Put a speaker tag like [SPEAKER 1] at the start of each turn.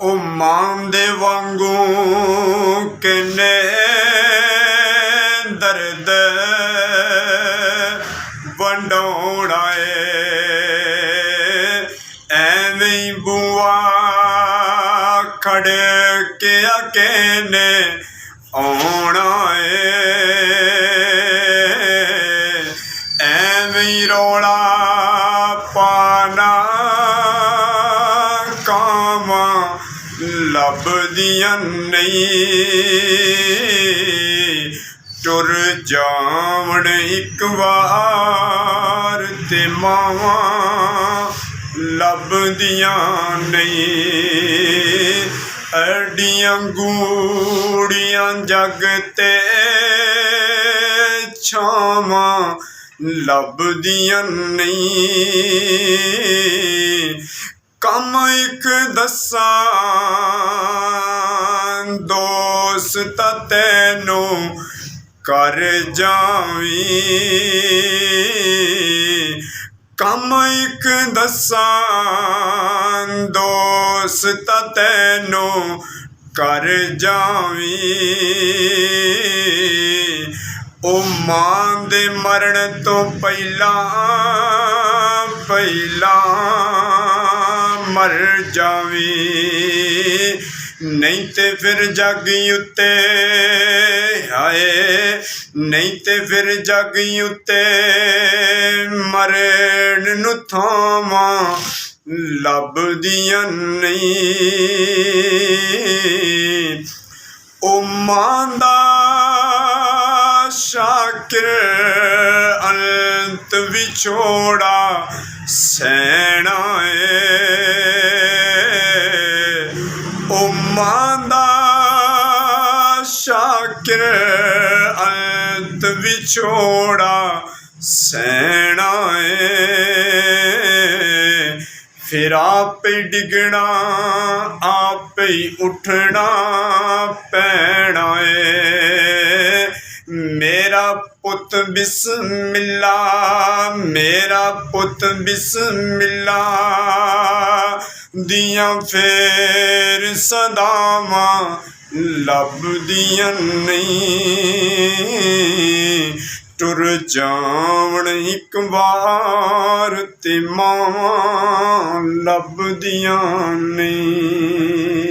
[SPEAKER 1] ਉਹ ਮਾਂ ਦੇ ਵਾਂਗੂ ਕਿੰਨੇ ਦਰਦ ਵੰਡਾਉਣਾ ਏ, ਐਵੇਂ ਬੂਆ ਖੜ ਕੇ ਕਿਨੇ ਆਉਣਾ ਏ, ਐਵੇਂ ਰੌਲਾ ਪਾਣਾ ਕਾਵਾਂ ਲੱਭਦੀਆਂ ਨਹੀਂ, ਟੁਰ ਜਾਵਣ ਇੱਕ ਵਾਰ ਤੇ ਮਾਵਾਂ ਲੱਭਦੀਆਂ ਨਹੀਂ। ਐਡੀਆਂ ਗੂੜੀਆਂ ਜੱਗ ਤੇ ਛਾਵਾਂ ਲੱਭਦੀਆਂ ਨਹੀਂ। ਕੰਮ ਇੱਕ ਦੱਸਾਂ ਦੋਸਤ ਤੈਨੂੰ ਕਰ ਜਾਵੀਂ, ਕੰਮ ਇੱਕ ਦੱਸਾਂ ਦੋਸਤ ਤੈਨੂੰ ਕਰ ਜਾਵੀਂ। ਉਹ ਮਾਂ ਦੇ ਮਰਨ ਤੋਂ ਪਹਿਲਾਂ ਮਰ ਜਾਵੀਂ, ਨਹੀਂ ਤੇ ਫਿਰ ਜੱਗ ਉੱਤੇ ਹਾਏ, ਨਹੀਂ ਤੇ ਫਿਰ ਜੱਗ ਉੱਤੇ ਮਰਨ ਨੂੰ ਥਾਵਾਂ ਲੱਭਦੀਆਂ ਨਹੀਂ। ਉਹ ਮਾਂ ਦਾ ਸ਼ਾਕਿਰ ਅੰਤ ਵਿਛੋੜਾ ਸਹਿਣਾ ਏ, ਉਹ ਮਾਂ ਦਾ ਸ਼ਾਕਿਰ ਅੰਤ ਵਿਛੋੜਾ ਸਹਿਣਾ ਏ। ਫਿਰ ਆਪੇ ਡਿੱਗਣਾ ਆਪੇ ਉੱਠਣਾ ਪੈਣਾ ਏ। ਮੇਰਾ ਪੁੱਤ ਬਿਸਮਿल्ला, ਮੇਰਾ ਪੁੱਤ ਬਿਸਮਿल्ला ਦੀਆਂ ਫੇਰ ਸਦਾਵਾਂ ਲੱਭਦੀਆਂ ਨਹੀਂ। ਟੁਰ ਜਾਵਣ ਇੱਕ ਵਾਰ ਤੇ ਮਾਵਾਂ ਲੱਭਦੀਆਂ ਨਹੀਂ।